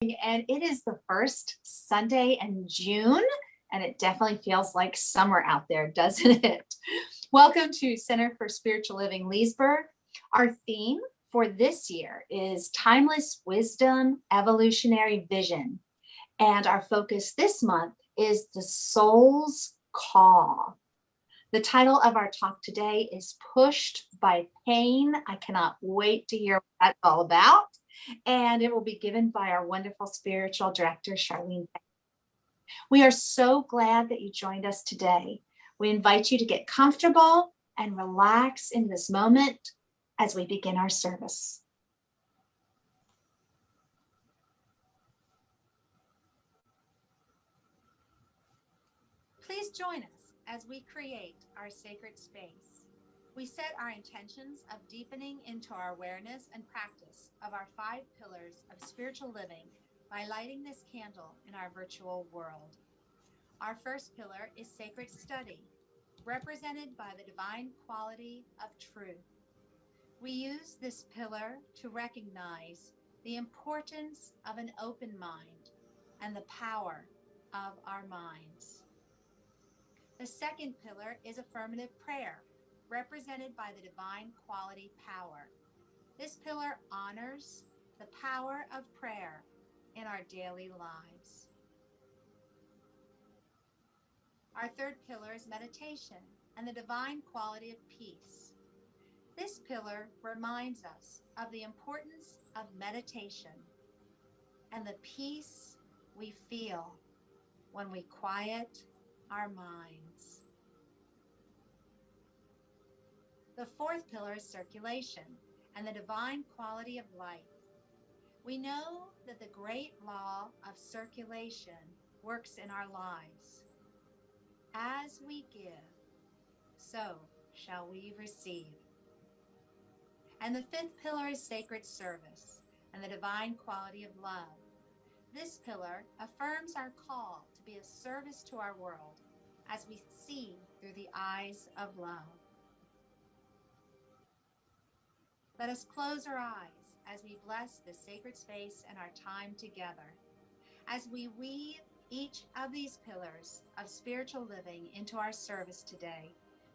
And it is the first Sunday in June, and it definitely feels like summer out there, doesn't it? Welcome to Center for Spiritual Living Leesburg. Our theme for this year is Timeless Wisdom, Evolutionary Vision. And our focus this month is the soul's call. The title of our talk today is Pushed by Pain. I cannot wait to hear what that's all about. And it will be given by our wonderful spiritual director, Charlene. We are so glad that you joined us today. We invite you to get comfortable and relax in this moment as we begin our service. Please join us as we create our sacred space. We set our intentions of deepening into our awareness and practice of our 5 pillars of spiritual living by lighting this candle in our virtual world. Our first pillar is sacred study, represented by the divine quality of truth. We use this pillar to recognize the importance of an open mind and the power of our minds. The second pillar is affirmative prayer, represented by the divine quality power. This pillar honors the power of prayer in our daily lives. Our third pillar is meditation and the divine quality of peace. This pillar reminds us of the importance of meditation and the peace we feel when we quiet our minds. The fourth pillar is circulation and the divine quality of life. We know that the great law of circulation works in our lives. As we give, so shall we receive. And the fifth pillar is sacred service and the divine quality of love. This pillar affirms our call to be of service to our world as we see through the eyes of love. Let us close our eyes as we bless this sacred space and our time together. As we weave each of these pillars of spiritual living into our service today,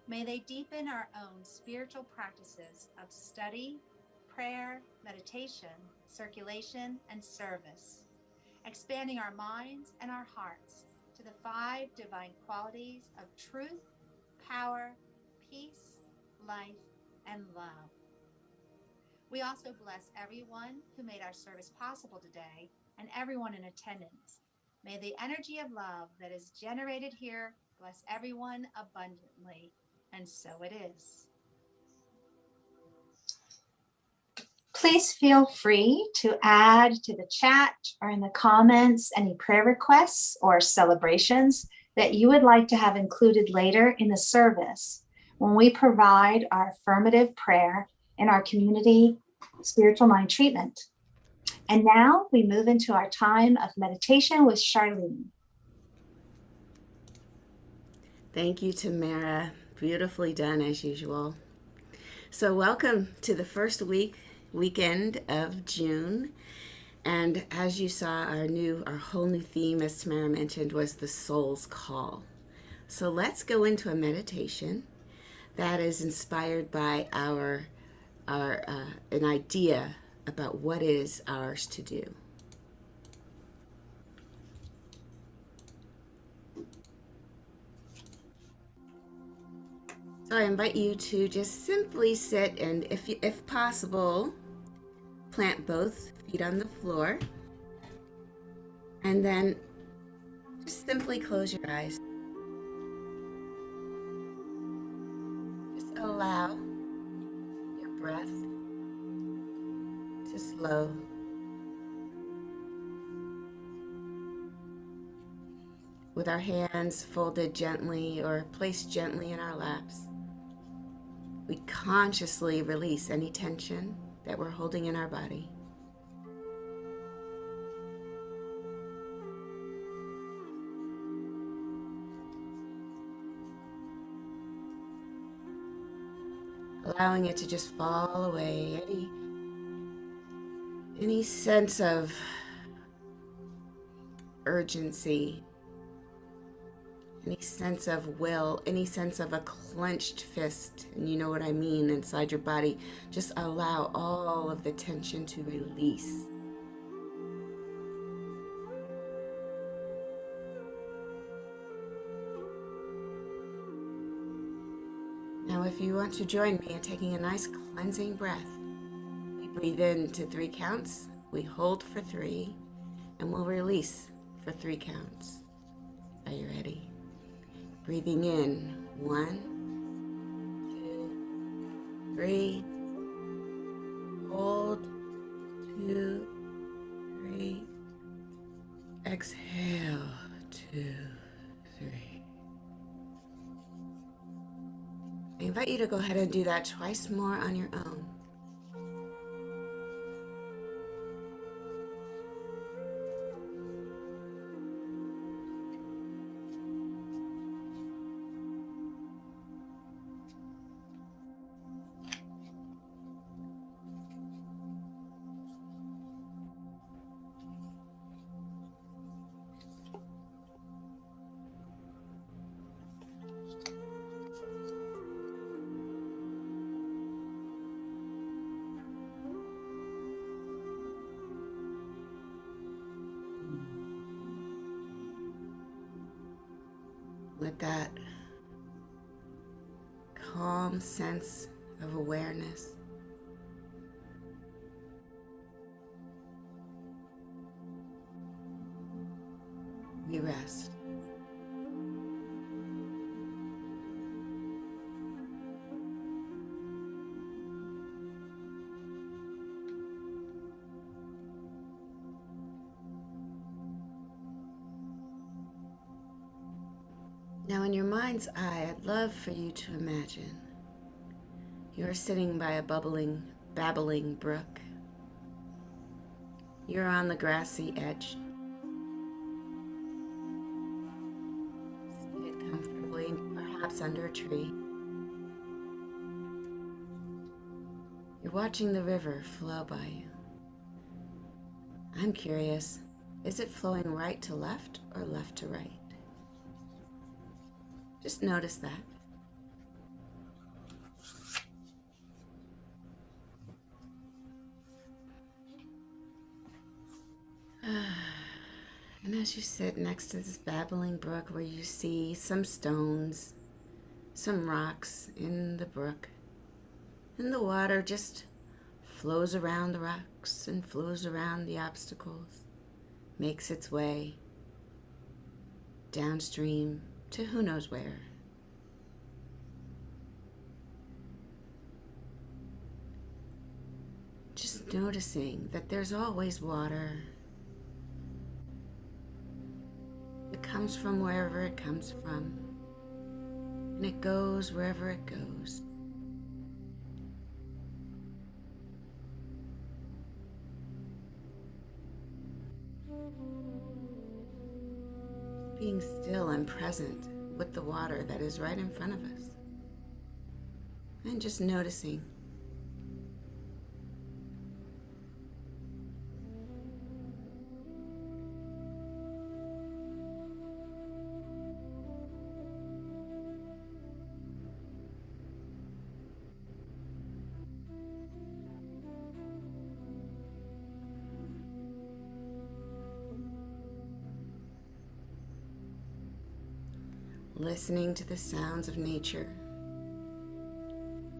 may they deepen our own spiritual practices of study, prayer, meditation, circulation, and service, expanding our minds and our hearts to the 5 divine qualities of truth, power, peace, life, and love. We also bless everyone who made our service possible today and everyone in attendance. May the energy of love that is generated here bless everyone abundantly, and so it is. Please feel free to add to the chat or in the comments any prayer requests or celebrations that you would like to have included later in the service when we provide our affirmative prayer in our community spiritual mind treatment. And now we move into our time of meditation with Charlene. Thank you, Tamara. Beautifully done as usual. So welcome to the first weekend of June. And as you saw, our whole new theme, as Tamara mentioned, was the soul's call. So let's go into a meditation that is inspired by an idea about what is ours to do. So I invite you to just simply sit and, if possible, plant both feet on the floor, and then just simply close your eyes. Just allow your breath to slow. With our hands folded gently or placed gently in our laps, we consciously release any tension that we're holding in our body. Allowing it to just fall away, any sense of urgency, any sense of will, any sense of a clenched fist, and you know what I mean, inside your body. Just allow all of the tension to release. Now, if you want to join me in taking a nice cleansing breath, we breathe in to 3 counts, we hold for 3, and we'll release for 3 counts. Are you ready? Breathing in, 1, 2, 3. Hold, 2, 3. Exhale, 2, 3. I invite you to go ahead and do that twice more on your own. With that calm sense of awareness, we rest. Now, in your mind's eye, I'd love for you to imagine you're sitting by a babbling brook. You're on the grassy edge, seated comfortably, perhaps under a tree. You're watching the river flow by you. I'm curious, is it flowing right to left or left to right? Just notice that. And as you sit next to this babbling brook where you see some stones, some rocks in the brook, and the water just flows around the rocks and flows around the obstacles, makes its way downstream to who knows where. Just noticing that there's always water. It comes from wherever it comes from, and it goes wherever it goes. Being still and present with the water that is right in front of us, and just noticing. Listening to the sounds of nature,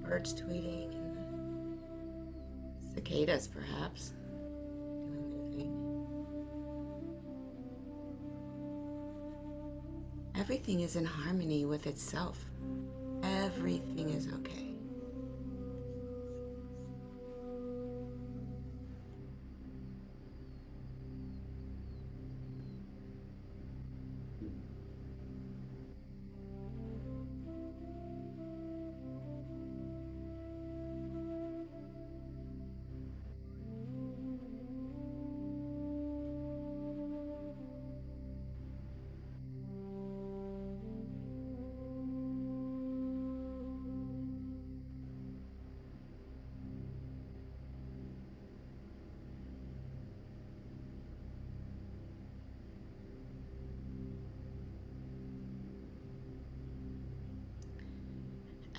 birds tweeting, and the cicadas perhaps doing their thing. Everything is in harmony with itself. Everything is okay.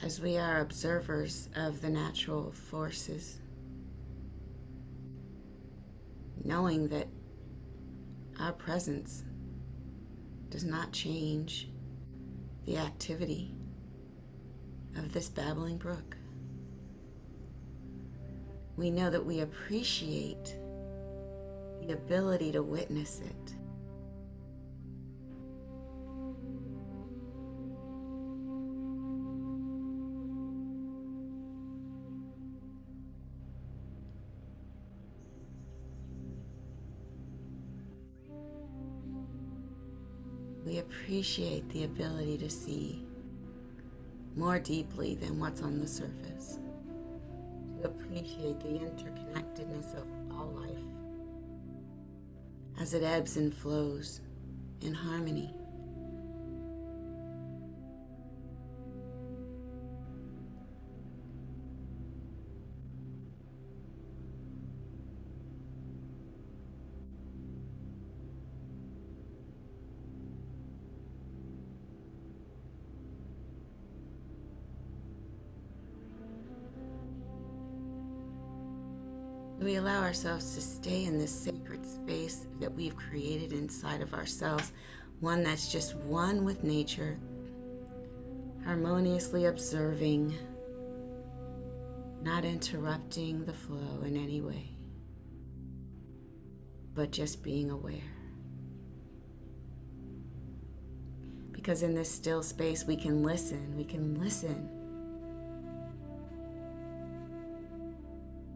as we are observers of the natural forces, knowing that our presence does not change the activity of this babbling brook. We know that we appreciate the ability to witness it. We appreciate the ability to see more deeply than what's on the surface, to appreciate the interconnectedness of all life as it ebbs and flows in harmony. We allow ourselves to stay in this sacred space that we've created inside of ourselves, one that's just one with nature, harmoniously observing, not interrupting the flow in any way, but just being aware. Because in this still space we can listen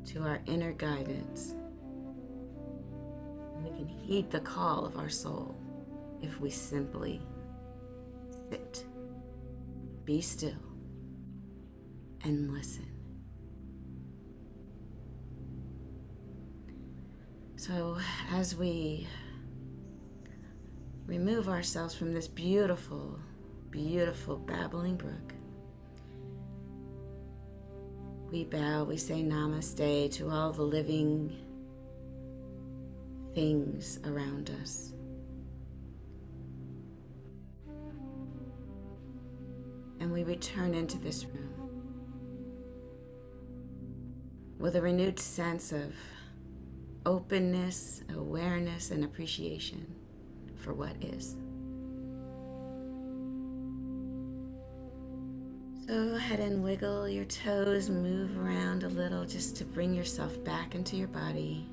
to our inner guidance. And we can heed the call of our soul if we simply sit, be still, and listen. So as we remove ourselves from this beautiful, beautiful babbling brook, we bow, we say namaste to all the living things around us. And we return into this room with a renewed sense of openness, awareness, and appreciation for what is. So go ahead and wiggle your toes, move around a little just to bring yourself back into your body.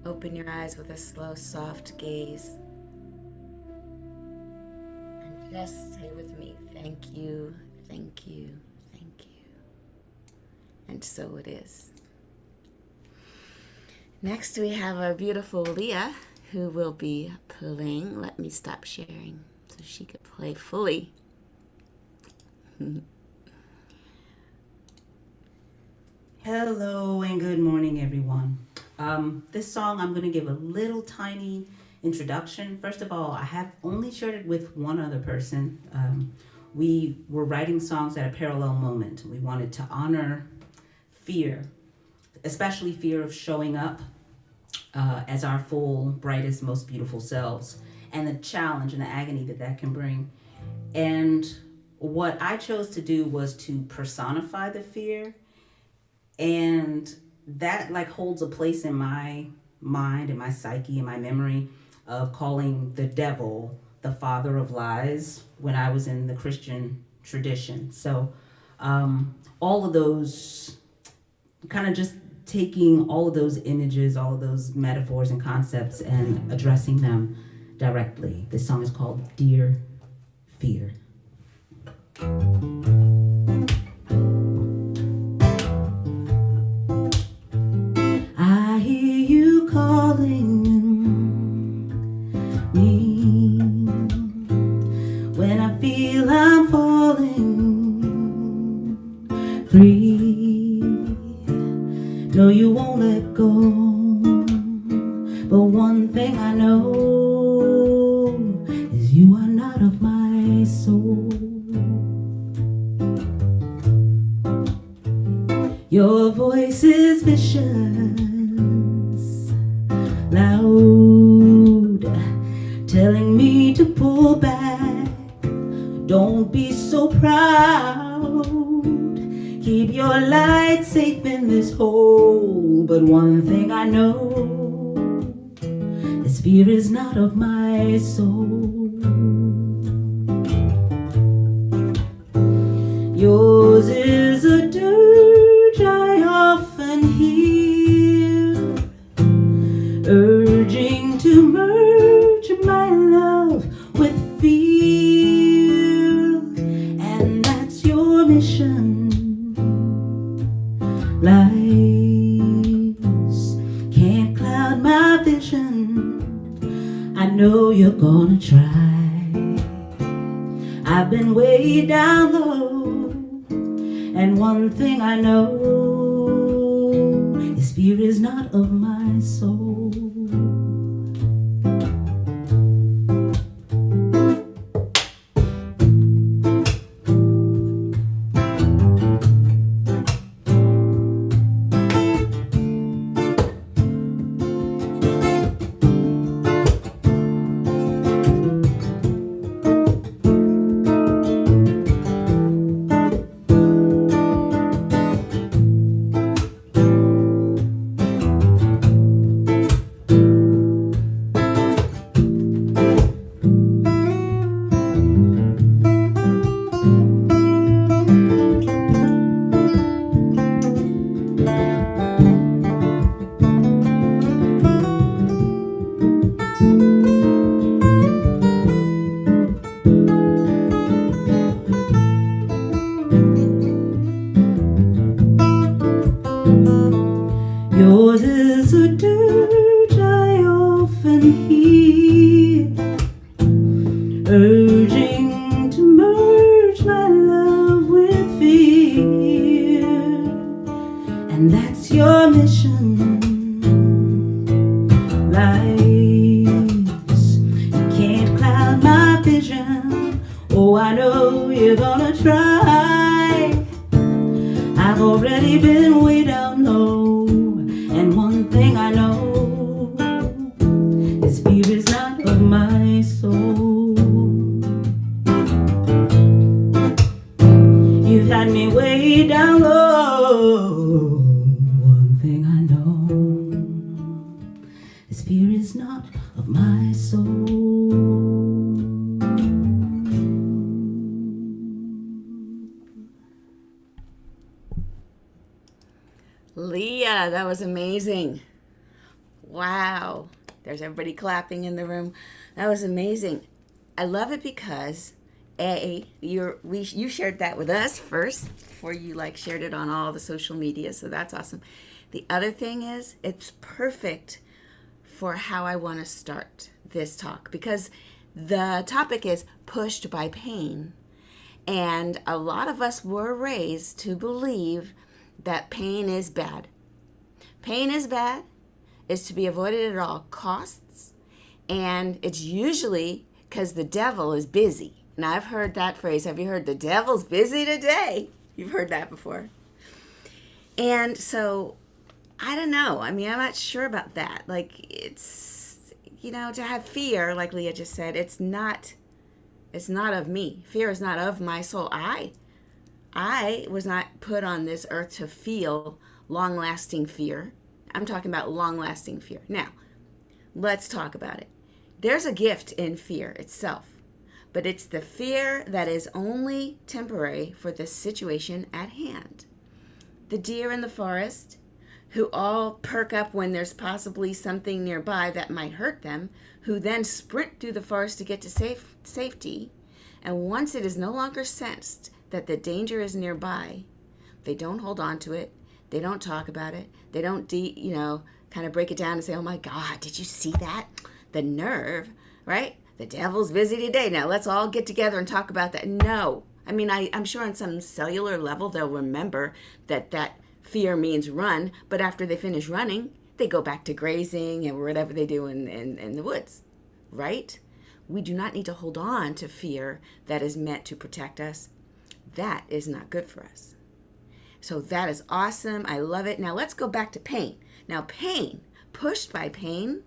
Open your eyes with a slow, soft gaze. And just say with me, thank you, thank you, thank you. And so it is. Next we have our beautiful Leah, who will be playing. Let me stop sharing so she could play fully. Hello and good morning, everyone. This song, I'm going to give a little tiny introduction. First of all, I have only shared it with one other person. We were writing songs at a parallel moment. We wanted to honor fear, especially fear of showing up as our full, brightest, most beautiful selves, and the challenge and the agony that that can bring. And what I chose to do was to personify the fear, and that like holds a place in my mind, in my psyche, in my memory of calling the devil the father of lies when I was in the Christian tradition. So all of those, kind of just taking all of those images, all of those metaphors and concepts and addressing them directly. This song is called Dear Fear. I hear you calling me when I feel I'm falling free. No, you won't let go, but one thing I know is you are not of my soul. Your voice is vicious, loud proud. Keep your light safe in this hole. But one thing I know, this fear is not of my soul. Yours is a dirge I often hear, urging to merge my love with fear. And that's your mission. Lies can't cloud my vision. I know you're gonna try. I've been way down low, and one thing I know is fear is not of my soul. Yours is a dirge I often hear, urging to merge my love with fear. And that's your mission. Lies, you can't cloud my vision. Oh, I know you're gonna try. I've already been way down low, and one thing I know is fear is not of my soul. You've had me way down low. One thing I know is fear is not of my soul. Leah, that was amazing. Wow. There's everybody clapping in the room. That was amazing. I love it because you shared that with us first before you shared it on all the social media, so that's awesome. The other thing is it's perfect for how I want to start this talk because the topic is pushed by pain. And a lot of us were raised to believe that pain is bad. Pain is bad. It's to be avoided at all costs. And it's usually because the devil is busy. And I've heard that phrase. Have you heard the devil's busy today? You've heard that before. And so, I don't know. I mean, I'm not sure about that. It's, to have fear, like Leah just said, it's not of me. Fear is not of my soul. I was not put on this earth to feel long-lasting fear. I'm talking about long-lasting fear. Now, let's talk about it. There's a gift in fear itself, but it's the fear that is only temporary for the situation at hand. The deer in the forest, who all perk up when there's possibly something nearby that might hurt them, who then sprint through the forest to get to safety, and once it is no longer sensed that the danger is nearby, they don't hold on to it. They don't talk about it. They don't, kind of break it down and say, oh my God, did you see that? The nerve, right? The devil's busy today. Now let's all get together and talk about that. No. I mean, I'm sure on some cellular level, they'll remember that fear means run. But after they finish running, they go back to grazing and whatever they do in the woods, right? We do not need to hold on to fear that is meant to protect us. That is not good for us. So that is awesome. I love it. Now let's go back to pain. Now pain, pushed by pain.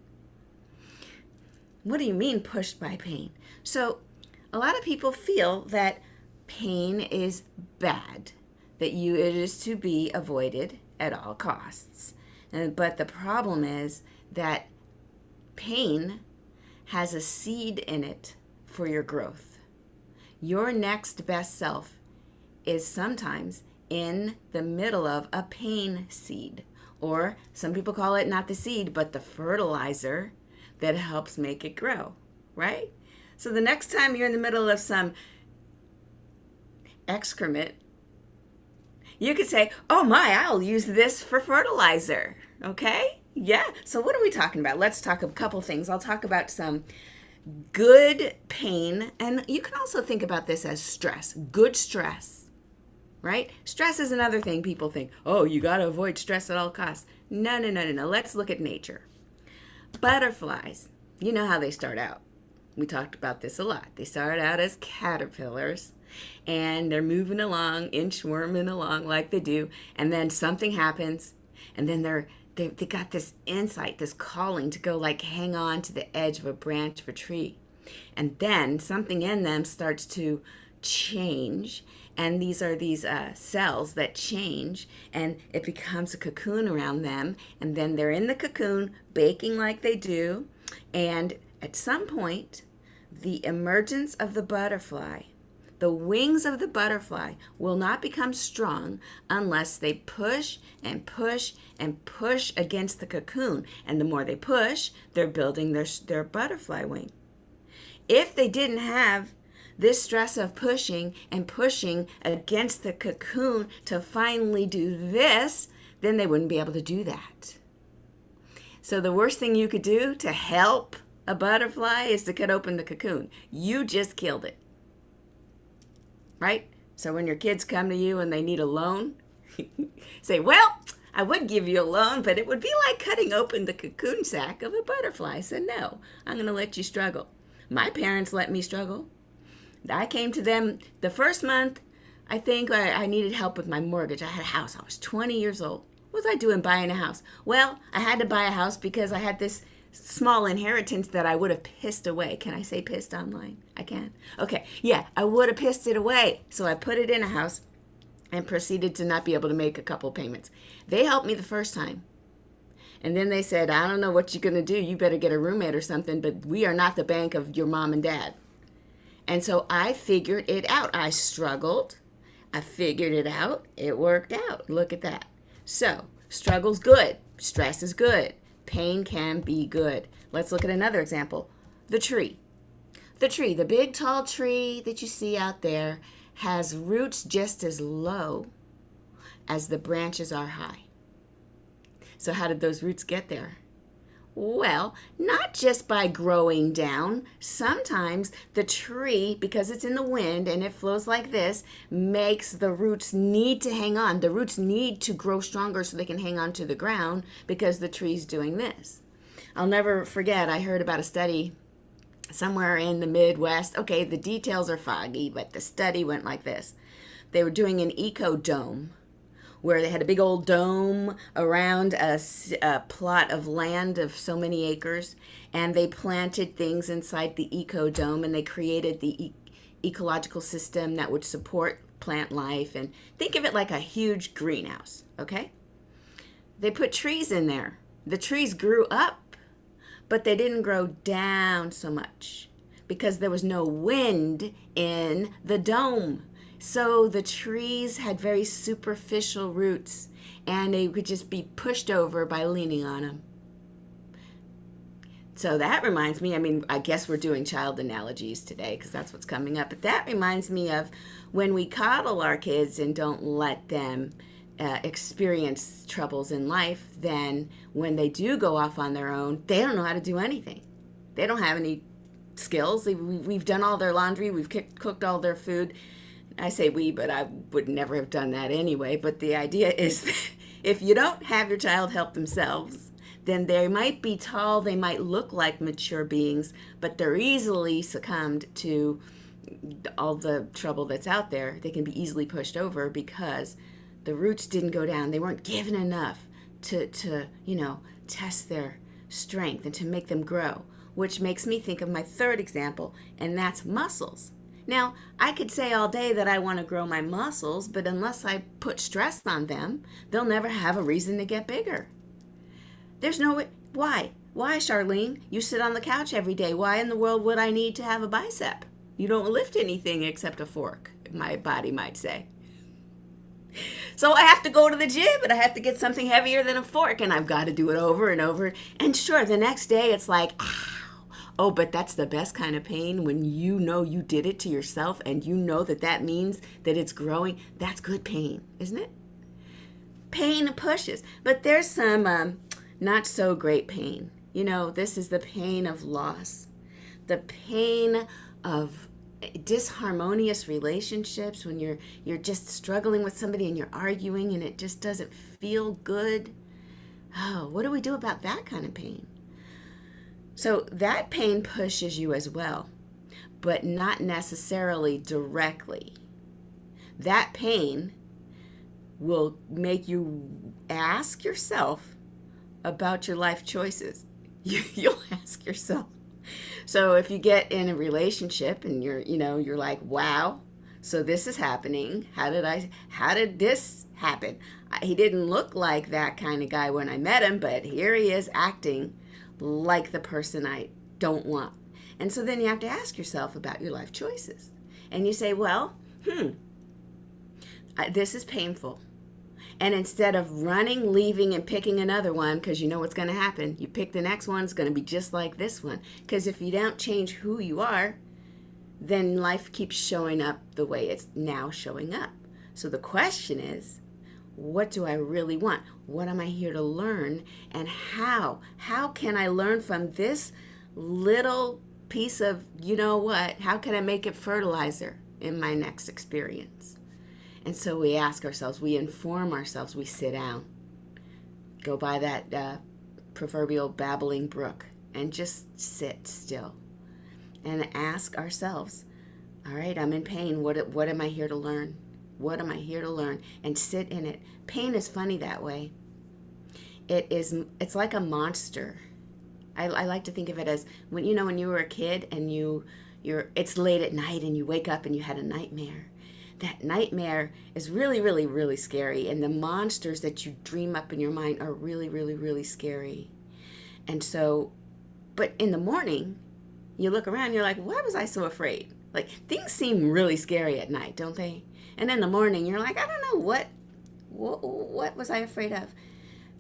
What do you mean pushed by pain? So a lot of people feel that pain is bad, that it is to be avoided at all costs. But the problem is that pain has a seed in it for your growth. Your next best self is sometimes in the middle of a pain seed, or some people call it not the seed, but the fertilizer that helps make it grow, right? So the next time you're in the middle of some excrement, you could say, oh my, I'll use this for fertilizer, okay? Yeah, so what are we talking about? Let's talk a couple things. I'll talk about some good pain, and you can also think about this as stress, good stress, right? Stress is another thing people think, oh, you got to avoid stress at all costs. No. Let's look at nature. Butterflies, you know how they start out. We talked about this a lot. They start out as caterpillars, and they're moving along, inchworming along like they do, and then something happens, and then they got this insight, this calling to go like hang on to the edge of a branch of a tree. And then something in them starts to change, and these are these cells that change, and it becomes a cocoon around them, and then they're in the cocoon baking like they do, and at some point, the emergence of the butterfly, the wings of the butterfly will not become strong unless they push and push and push against the cocoon. And the more they push, they're building their butterfly wing. If they didn't have this stress of pushing and pushing against the cocoon to finally do this, then they wouldn't be able to do that. So the worst thing you could do to help a butterfly is to cut open the cocoon. You just killed it. Right? So when your kids come to you and they need a loan, say, well, I would give you a loan, but it would be like cutting open the cocoon sack of a butterfly. So no, I'm going to let you struggle. My parents let me struggle. I came to them the first month. I think I needed help with my mortgage. I had a house. I was 20 years old. What was I doing buying a house? Well, I had to buy a house because I had this small inheritance that I would have pissed away. Can I say pissed online? I can. Okay. Yeah, I would have pissed it away. So I put it in a house and proceeded to not be able to make a couple payments. They helped me the first time. And then they said, I don't know what you're going to do. You better get a roommate or something, but we are not the bank of your mom and dad. And so I figured it out. I struggled. I figured it out. It worked out. Look at that. So struggle's good. Stress is good. Pain can be good. Let's look at another example. The tree. The tree, the big tall tree that you see out there, has roots just as low as the branches are high. So how did those roots get there? Well, not just by growing down. Sometimes the tree, because it's in the wind and it flows like this, makes the roots need to hang on. The roots need to grow stronger so they can hang on to the ground because the tree's doing this. I'll never forget, I heard about a study somewhere in the Midwest. Okay, the details are foggy, but the study went like this. They were doing an ecodome, where they had a big old dome around a plot of land of so many acres, and they planted things inside the ecodome, and they created the ecological system that would support plant life. And think of it like a huge greenhouse, okay? They put trees in there. The trees grew up, but they didn't grow down so much because there was no wind in the dome. So the trees had very superficial roots, and they could just be pushed over by leaning on them. So that reminds me, I guess we're doing child analogies today because that's what's coming up. But that reminds me of when we coddle our kids and don't let them experience troubles in life, then when they do go off on their own, they don't know how to do anything. They don't have any skills. We've done all their laundry. We've cooked all their food. I say we, but I would never have done that anyway. But the idea is that if you don't have your child help themselves, then they might be tall, they might look like mature beings, but they're easily succumbed to all the trouble that's out there. They can be easily pushed over because the roots didn't go down. They weren't given enough to test their strength and to make them grow, which makes me think of my third example, and that's muscles. Now, I could say all day that I want to grow my muscles, but unless I put stress on them, they'll never have a reason to get bigger. There's no way. Why? Why, Charlene? You sit on the couch every day. Why in the world would I need to have a bicep? You don't lift anything except a fork, my body might say. So I have to go to the gym and I have to get something heavier than a fork, and I've got to do it over and over. And sure, the next day it's like, ow. Oh, but that's the best kind of pain when you know you did it to yourself and you know that that means that it's growing. That's good pain, isn't it? Pain pushes. But there's some not so great pain. You know, this is the pain of loss, the pain of disharmonious relationships, when you're just struggling with somebody and you're arguing and it just doesn't feel good. Oh, what do we do about that kind of pain? So that pain pushes you as well, but not necessarily directly. That pain will make you ask yourself about your life choices. You'll ask yourself. So if you get in a relationship and you're like, wow, so this is happening. How did this happen? He didn't look like that kind of guy when I met him, but here he is acting like the person I don't want. And so then you have to ask yourself about your life choices. And you say, well, this is painful. And instead of running, leaving, and picking another one, because you know what's going to happen, you pick the next one, it's going to be just like this one. Because if you don't change who you are, then life keeps showing up the way it's now showing up. So the question is, what do I really want? What am I here to learn? And how? How can I learn from this little piece of, you know what? How can I make it fertilizer in my next experience? And so we ask ourselves, we inform ourselves, we sit down, go by that proverbial babbling brook and just sit still and ask ourselves, all right, I'm in pain. What am I here to learn? What am I here to learn? And sit in it. Pain is funny that way. It's like a monster. I like to think of it as when you were a kid and it's late at night and you wake up and you had a nightmare. That nightmare is really, really, really scary. And the monsters that you dream up in your mind are really, really, really scary. And so, but in the morning, you look around, you're like, why was I so afraid? Like, things seem really scary at night, don't they? And in the morning, you're like, I don't know, what was I afraid of?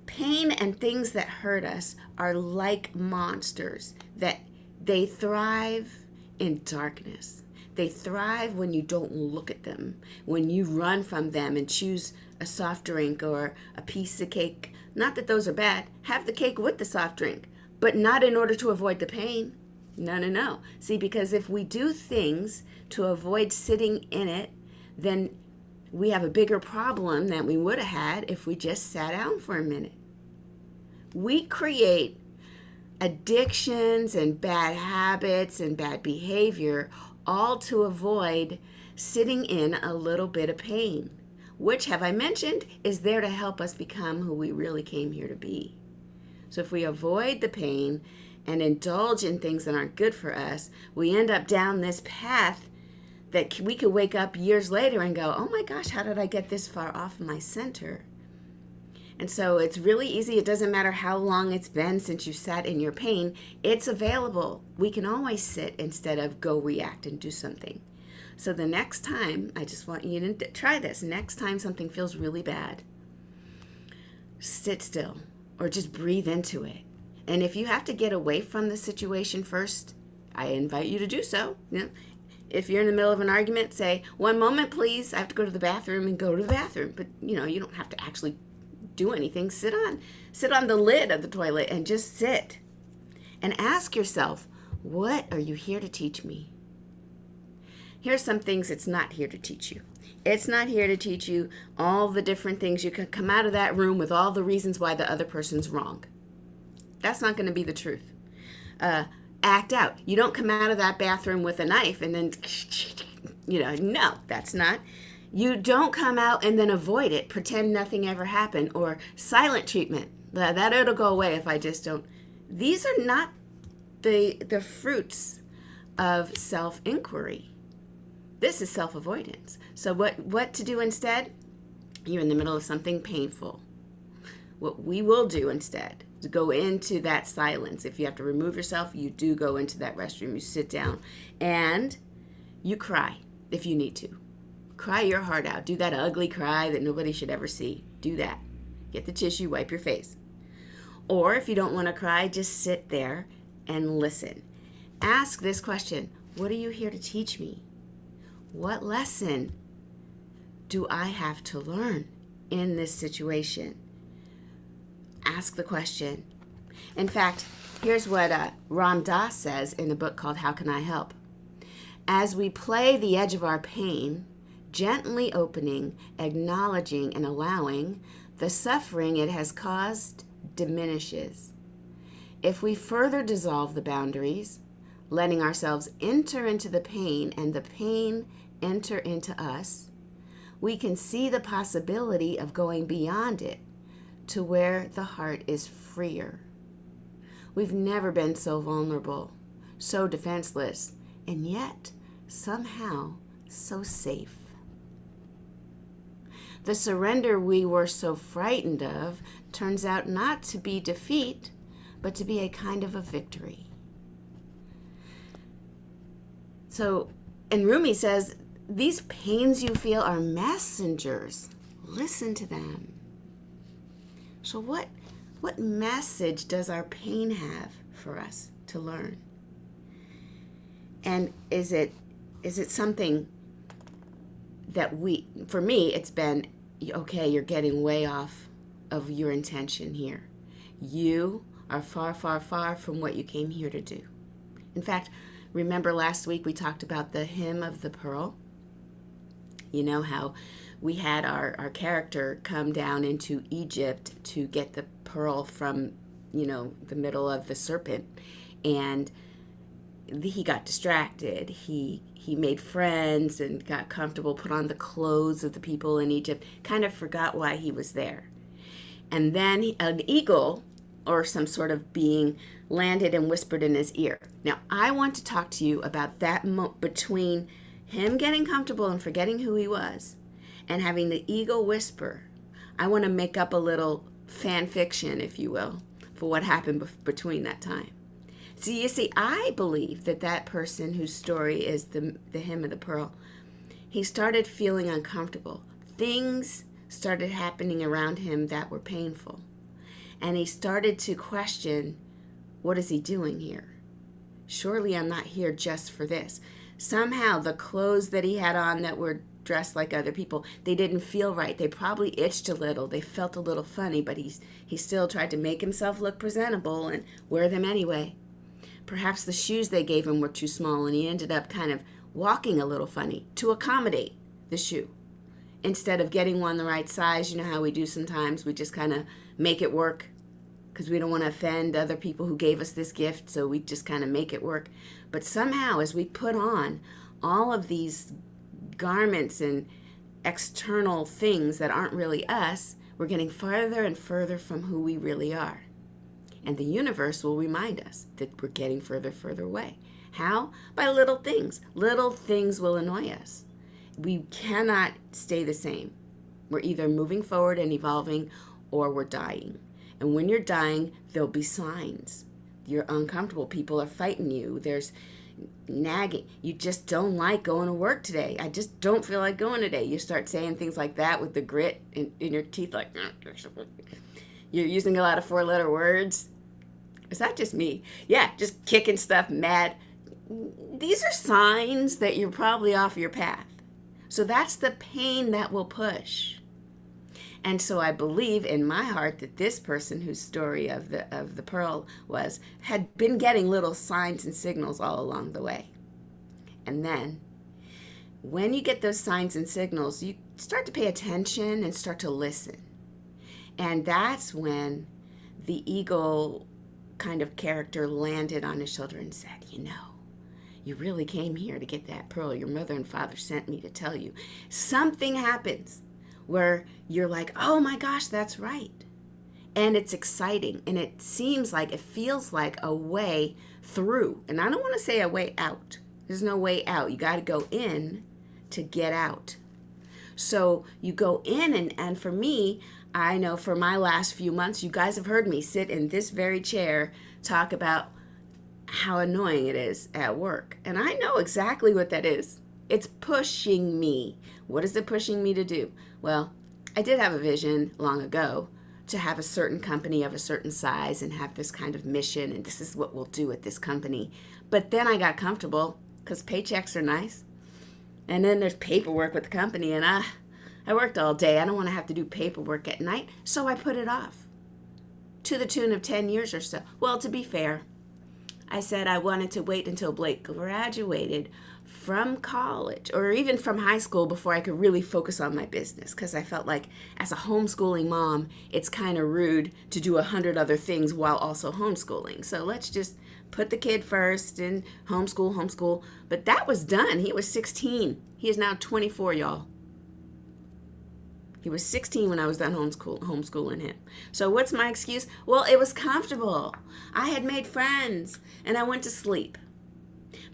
Pain and things that hurt us are like monsters, that they thrive in darkness. They thrive when you don't look at them, when you run from them and choose a soft drink or a piece of cake. Not that those are bad. Have the cake with the soft drink, but not in order to avoid the pain. No. See, because if we do things to avoid sitting in it, then we have a bigger problem than we would have had if we just sat down for a minute. We create addictions and bad habits and bad behavior all to avoid sitting in a little bit of pain, which, have I mentioned, is there to help us become who we really came here to be. So if we avoid the pain and indulge in things that aren't good for us, we end up down this path that we could wake up years later and go, oh my gosh, how did I get this far off my center? And so it's really easy. It doesn't matter how long it's been since you sat in your pain. It's available. We can always sit instead of go react and do something. So the next time, I just want you to try this. Next time something feels really bad, sit still or just breathe into it. And if you have to get away from the situation first, I invite you to do so. If you're in the middle of an argument, say, 1 moment, please. I have to go to the bathroom, and go to the bathroom. But, you don't have to actually do anything. Sit on the lid of the toilet and just sit. And ask yourself, what are you here to teach me? Here's some things it's not here to teach you. It's not here to teach you all the different things. You can come out of that room with all the reasons why the other person's wrong. That's not going to be the truth. Act out. You don't come out of that bathroom with a knife and then, no, that's not. You don't come out and then avoid it, pretend nothing ever happened, or silent treatment. That it'll go away if I just don't. These are not the fruits of self-inquiry. This is self-avoidance. So what to do instead? You're in the middle of something painful. What we will do instead is go into that silence. If you have to remove yourself, you do go into that restroom. You sit down and you cry if you need to. Cry your heart out. Do that ugly cry that nobody should ever see. Do that. Get the tissue, wipe your face. Or if you don't want to cry, just sit there and listen. Ask this question: what are you here to teach me? What lesson do I have to learn in this situation? Ask the question. In fact, here's what Ram Dass says in a book called How Can I Help? As we play the edge of our pain, gently opening, acknowledging, and allowing, the suffering it has caused diminishes. If we further dissolve the boundaries, letting ourselves enter into the pain and the pain enter into us, we can see the possibility of going beyond it to where the heart is freer. We've never been so vulnerable, so defenseless, and yet somehow so safe. The surrender we were so frightened of turns out not to be defeat, but to be a kind of a victory. So, and Rumi says, these pains you feel are messengers. Listen to them. So what message does our pain have for us to learn? And is it something that for me, it's been, okay, you're getting way off of your intention here. You are far, far, far from what you came here to do. In fact, remember last week we talked about the hymn of the pearl? You know how we had our character come down into Egypt to get the pearl from, the middle of the serpent. And he got distracted. He made friends and got comfortable, put on the clothes of the people in Egypt, kind of forgot why he was there. And then an eagle or some sort of being landed and whispered in his ear. Now, I want to talk to you about that between him getting comfortable and forgetting who he was and having the eagle whisper. I want to make up a little fan fiction, if you will, for what happened between that time. So you see, I believe that person whose story is the hymn of the pearl, he started feeling uncomfortable. Things started happening around him that were painful. And he started to question, what is he doing here? Surely I'm not here just for this. Somehow the clothes that he had on that were dressed like other people, they didn't feel right. They probably itched a little. They felt a little funny, but he still tried to make himself look presentable and wear them anyway. Perhaps the shoes they gave him were too small and he ended up kind of walking a little funny to accommodate the shoe. Instead of getting one the right size, you know how we do sometimes, we just kind of make it work because we don't want to offend other people who gave us this gift, so we just kind of make it work. But somehow, as we put on all of these garments and external things that aren't really us, we're getting farther and further from who we really are. And the universe will remind us that we're getting further, further away. How? By little things. Little things will annoy us. We cannot stay the same. We're either moving forward and evolving or we're dying. And when you're dying, there'll be signs. You're uncomfortable. People are fighting you. There's nagging. You just don't like going to work today. I just don't feel like going today. You start saying things like that with the grit in your teeth, like, you're using a lot of 4-letter words. Is that just me? Yeah, just kicking stuff mad. These are signs that you're probably off your path. So that's the pain that will push. And so I believe in my heart that this person whose story of the pearl had been getting little signs and signals all along the way. And then when you get those signs and signals, you start to pay attention and start to listen. And that's when the eagle kind of character landed on his shoulder and said, you really came here to get that pearl. Your mother and father sent me to tell you. Something happens where you're like, oh my gosh, that's right. And it's exciting. And it feels like a way through. And I don't want to say a way out. There's no way out. You got to go in to get out. So you go in, and for me, I know for my last few months, you guys have heard me sit in this very chair talk about how annoying it is at work. And I know exactly what that is. It's pushing me. What is it pushing me to do? Well, I did have a vision long ago to have a certain company of a certain size and have this kind of mission, and this is what we'll do at this company. But then I got comfortable because paychecks are nice. And then there's paperwork with the company, and I worked all day. I don't want to have to do paperwork at night, so I put it off to the tune of 10 years or so. Well, to be fair, I said I wanted to wait until Blake graduated from college or even from high school before I could really focus on my business, because I felt like as a homeschooling mom, it's kind of rude to do 100 other things while also homeschooling. So let's just put the kid first and homeschool. But that was done. He was 16. He is now 24, y'all. He was 16 when I was done homeschooling him. So what's my excuse? Well, it was comfortable. I had made friends and I went to sleep.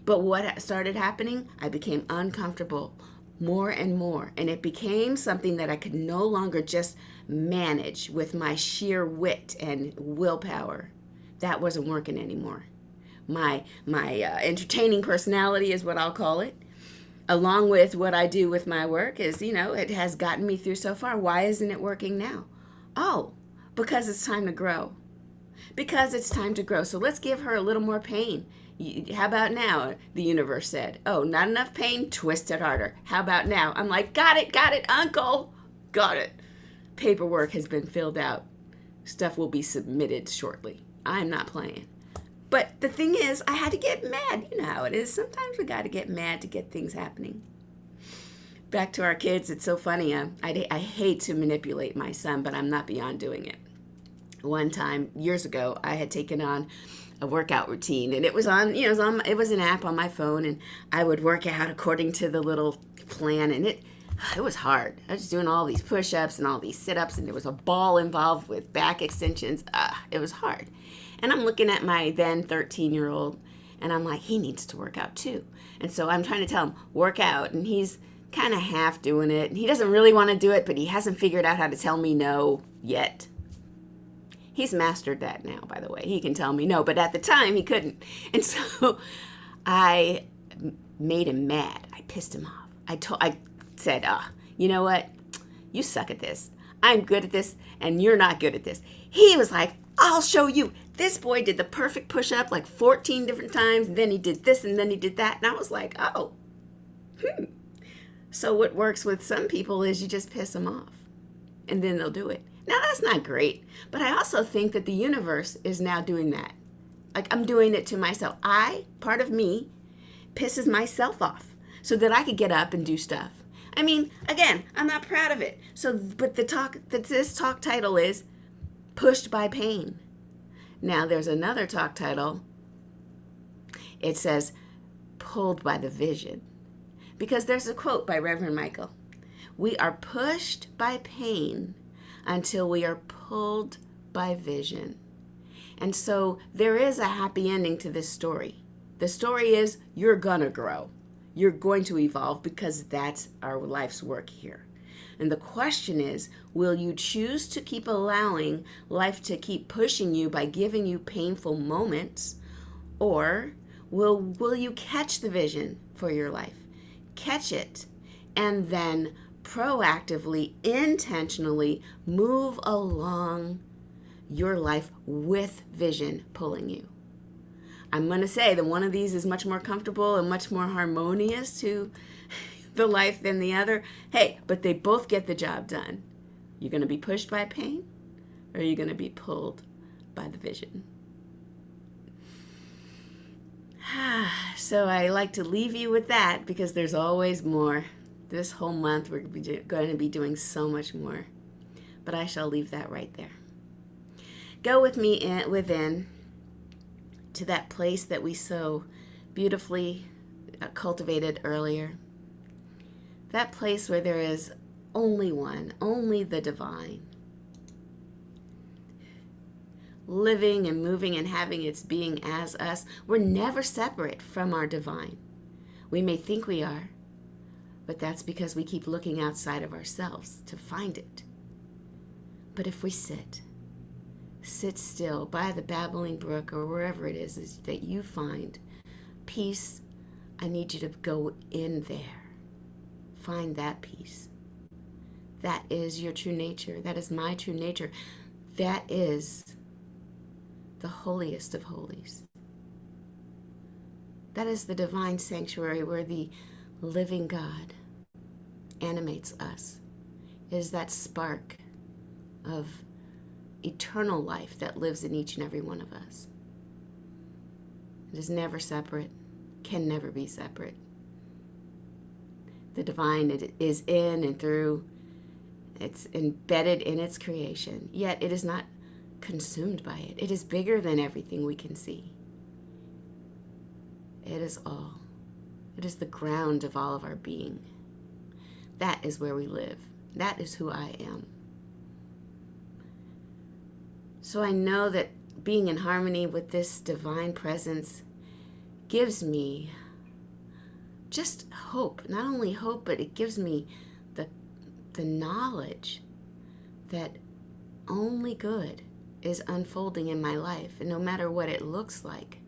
But what started happening? I became uncomfortable more and more. And it became something that I could no longer just manage with my sheer wit and willpower. That wasn't working anymore. My entertaining personality is what I'll call it, along with what I do with my work, is, it has gotten me through so far. Why isn't it working now? Oh, because it's time to grow. Because it's time to grow. So let's give her a little more pain. How about now? The universe said, oh, not enough pain, twist it harder. How about now? I'm like, got it, uncle. Got it. Paperwork has been filled out. Stuff will be submitted shortly. I'm not playing. But the thing is, I had to get mad. You know how it is. Sometimes we got to get mad to get things happening. Back to our kids, it's so funny. I hate to manipulate my son, but I'm not beyond doing it. One time, years ago, I had taken on a workout routine, and it was an app on my phone, and I would work out according to the little plan, and it was hard. I was doing all these push-ups and all these sit-ups, and there was a ball involved with back extensions. It was hard. And I'm looking at my then 13-year-old, and I'm like, he needs to work out too. And so I'm trying to tell him, work out, and he's kind of half doing it, and he doesn't really want to do it, but he hasn't figured out how to tell me no yet. He's mastered that now, by the way. He can tell me no, but at the time he couldn't. And so I made him mad. I pissed him off. I said, you know what? You suck at this. I'm good at this, and you're not good at this. He was like, I'll show you. This boy did the perfect push-up like 14 different times, and then he did this, and then he did that. And I was like, So what works with some people is you just piss them off, and then they'll do it. Now, that's not great, but I also think that the universe is now doing that. Like, I'm doing it to myself. Part of me, pisses myself off so that I could get up and do stuff. I mean, again, I'm not proud of it. So, but this talk title is Pushed by Pain. Now, there's another talk title. It says Pulled by the Vision. Because there's a quote by Reverend Michael. We are pushed by pain until we are pulled by vision. And so there is a happy ending to this story. The story is you're gonna grow. You're going to evolve, because that's our life's work here. And the question is, will you choose to keep allowing life to keep pushing you by giving you painful moments? Or will you catch the vision for your life? Catch it, and then proactively, intentionally move along your life with vision pulling you. I'm going to say that one of these is much more comfortable and much more harmonious to the life than the other. Hey, but they both get the job done. You're going to be pushed by pain, or you're going to be pulled by the vision. So I like to leave you with that, because there's always more. This whole month we're going to be doing so much more. But I shall leave that right there. Go with me within to that place that we so beautifully cultivated earlier. That place where there is only one, only the divine, living and moving and having its being as us. We're never separate from our divine. We may think we are, But that's because we keep looking outside of ourselves to find it. But if we sit still by the babbling brook or wherever it is that you find peace, I need you to go in there. Find that peace. That is your true nature. That is my true nature. That is the holiest of holies. That is the divine sanctuary where the living God animates us. It is that spark of eternal life that lives in each and every one of us. It is never separate, can never be separate. The divine is in and through. It's embedded in its creation, yet it is not consumed by it. It is bigger than everything we can see. It is all. It is the ground of all of our being. That is where we live. That is who I am. So I know that being in harmony with this divine presence gives me just hope. Not only hope, but it gives me the knowledge that only good is unfolding in my life. And no matter what it looks like,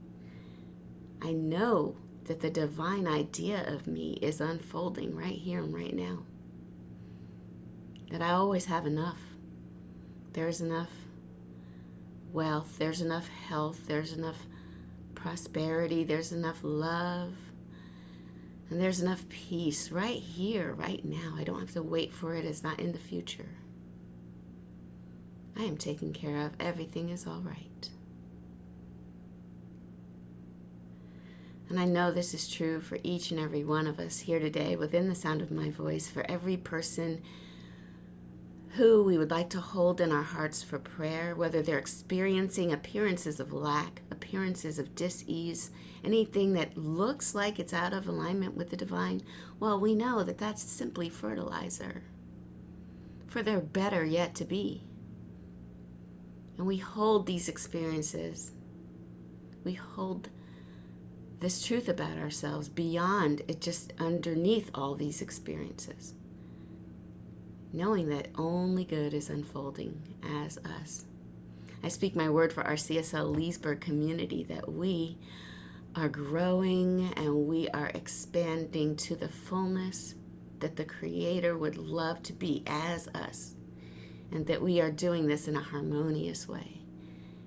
I know that the divine idea of me is unfolding right here and right now. That I always have enough. There's enough wealth, there's enough health, there's enough prosperity, there's enough love, and there's enough peace right here, right now. I don't have to wait for it. It's not in the future. I am taken care of. Everything is all right. And I know this is true for each and every one of us here today within the sound of my voice, for every person who we would like to hold in our hearts for prayer, whether they're experiencing appearances of lack, appearances of dis-ease, anything that looks like it's out of alignment with the divine. Well, we know that that's simply fertilizer for their better yet to be. And we hold these experiences. We hold this truth about ourselves beyond it, just underneath all these experiences, knowing that only good is unfolding as us. I speak my word for our CSL Leesburg community that we are growing and we are expanding to the fullness that the Creator would love to be as us, and that we are doing this in a harmonious way,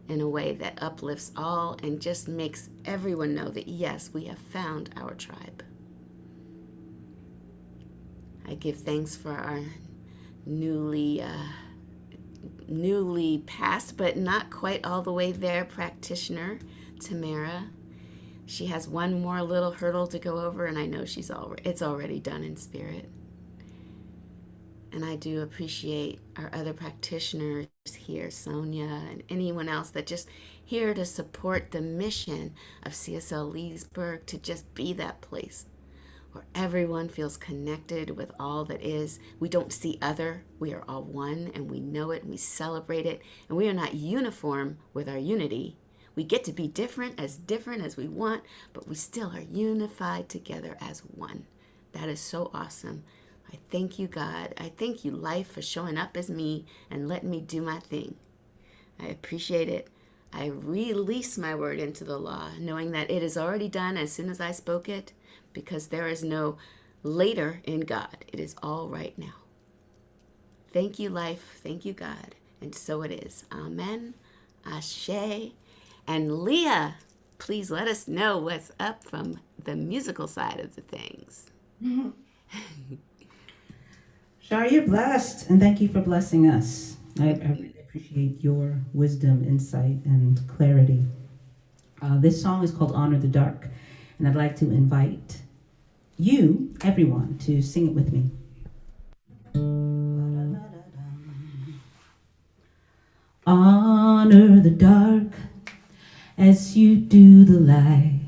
in a way that uplifts all and just makes everyone know that yes, we have found our tribe. I give thanks for our newly passed, but not quite all the way there, practitioner, Tamara. She has one more little hurdle to go over, and I know it's already done in spirit. And I do appreciate our other practitioners here, Sonia and anyone else that just here to support the mission of CSL Leesburg, to just be that place where everyone feels connected with all that is. We don't see other. We are all one, and we know it, and we celebrate it. And we are not uniform with our unity. We get to be different as we want, but we still are unified together as one. That is so awesome. I thank you, God. I thank you, life, for showing up as me and letting me do my thing. I appreciate it. I release my word into the law, knowing that it is already done as soon as I spoke it, because there is no later in God. It is all right now. Thank you, life. Thank you, God. And so it is. Amen. Ashe. And Leah, please let us know what's up from the musical side of the things. Shar, you're blessed, and thank you for blessing us. I really appreciate your wisdom, insight, and clarity. This song is called Honor the Dark, and I'd like to invite you, everyone, to sing it with me. Honor the dark as you do the light.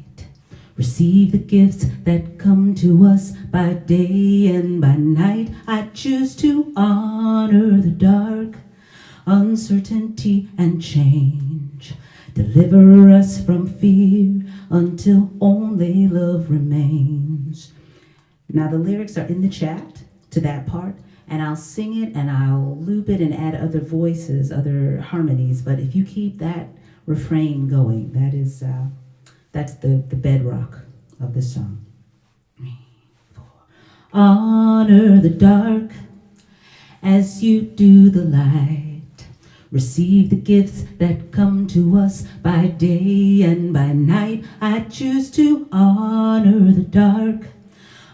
Receive the gifts that come to us by day and by night. I choose to honor the dark, uncertainty and change. Deliver us from fear until only love remains. Now the lyrics are in the chat to that part, and I'll sing it and I'll loop it and add other voices, other harmonies. But if you keep that refrain going, that's the bedrock of the song. 3, 4. Honor the dark as you do the light. Receive the gifts that come to us by day and by night. I choose to honor the dark,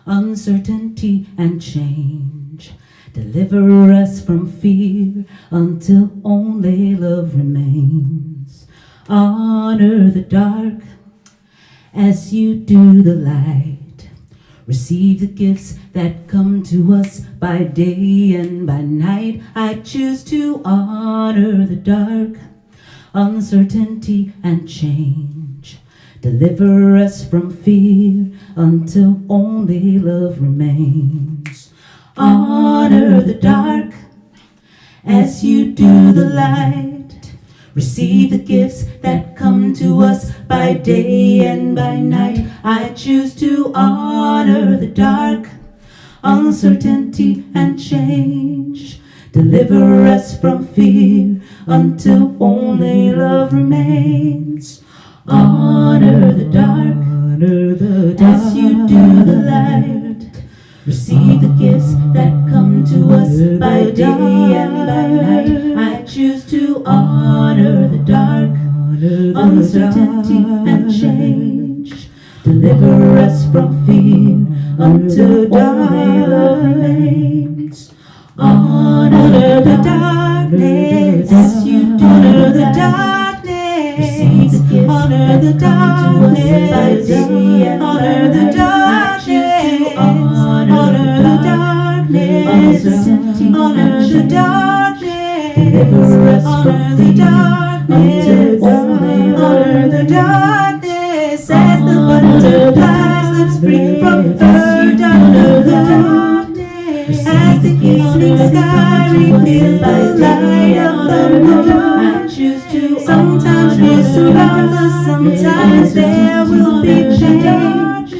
uncertainty and change. Deliver us from fear until only love remains. Honor the dark as you do the light. Receive the gifts that come to us by day and by night. I choose to honor the dark, uncertainty and change. Deliver us from fear until only love remains. Honor the dark as you do the light. Receive the gifts that come to us by day and by night. I choose to honor the dark, uncertainty and change. Deliver us from fear until only love remains. Honor the dark, as you do the light. Receive the gifts that come to us by day and by night. I choose to honor the dark, uncertainty and change. Deliver us from fear until only love remains. Honor the darkness as you do the darkness. Receive the gifts honor the darkness by day and honor the darkness. Honor the darkness. Honor the darkness. Deliver us from the darkness. Honor the darkness as the butterfly slips free from her darkness. As the evening sky reveals the light of the moon, I choose to sometimes fear surrounds us, sometimes there will be change.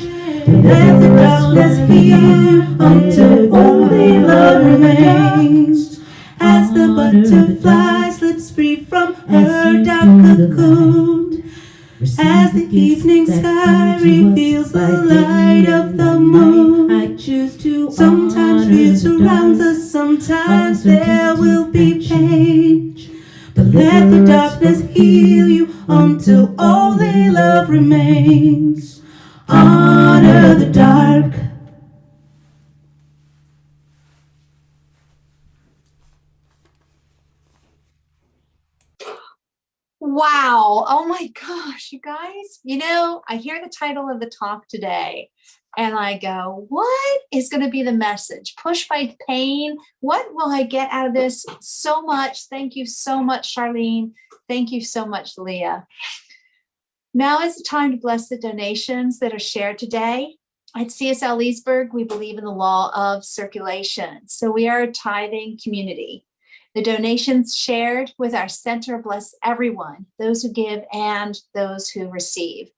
Let the darkness heal until only love remains. As the butterfly slips free from her dark cocoon, as the evening sky reveals the light of the moon, I choose to sometimes fear surrounds us, sometimes there will be change. But let the darkness heal you until only love remains. Honor the dark. Wow. Oh my gosh, you guys. I hear the title of the talk today and I go, what is going to be the message? Push by pain. What will I get out of this? So much. Thank you so much, Charlene. Thank you so much, Leah. Now is the time to bless the donations that are shared today. At CSL Leesburg, we believe in the law of circulation. So we are a tithing community. The donations shared with our center bless everyone, those who give and those who receive.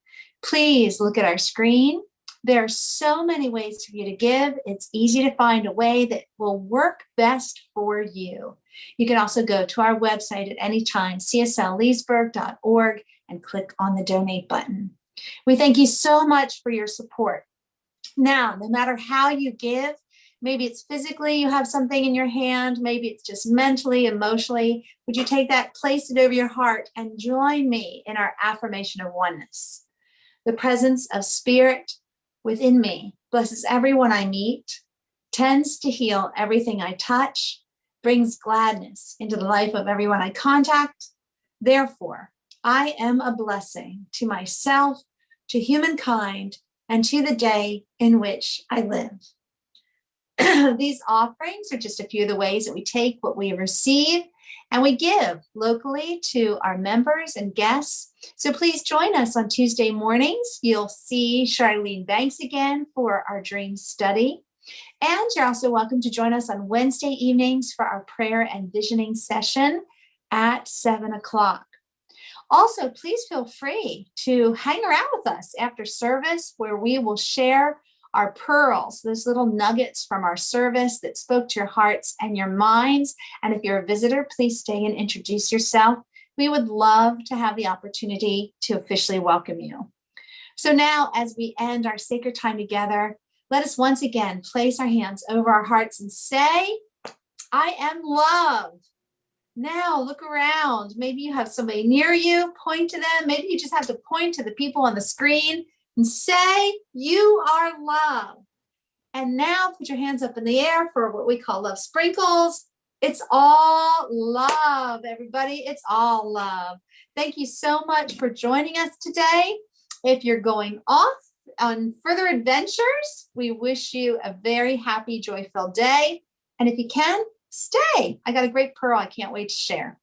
Please look at our screen. There are so many ways for you to give. It's easy to find a way that will work best for you. You can also go to our website at any time, cslleesburg.org, and click on the donate button. We thank you so much for your support. Now, no matter how you give, maybe it's physically, you have something in your hand, maybe it's just mentally, emotionally, would you take that, place it over your heart, and join me in our affirmation of oneness? The presence of spirit within me blesses everyone I meet, tends to heal everything I touch, brings gladness into the life of everyone I contact. Therefore, I am a blessing to myself, to humankind, and to the day in which I live. These offerings are just a few of the ways that we take what we receive and we give locally to our members and guests. So please join us on Tuesday mornings. You'll see Charlene Banks again for our dream study. And you're also welcome to join us on Wednesday evenings for our prayer and visioning session at 7 o'clock. Also, please feel free to hang around with us after service, where we will share our pearls, those little nuggets from our service that spoke to your hearts and your minds. And if you're a visitor, please stay and introduce yourself. We would love to have the opportunity to officially welcome you. So now, as we end our sacred time together, let us once again place our hands over our hearts and say, I am loved. Now look around. Maybe you have somebody near you, point to them. Maybe you just have to point to the people on the screen and say, you are loved. And now put your hands up in the air for what we call love sprinkles. It's all love, everybody. It's all love. Thank you so much for joining us today. If you're going off on further adventures, we wish you a very happy, joy-filled day. And if you can, stay. I got a great pearl I can't wait to share.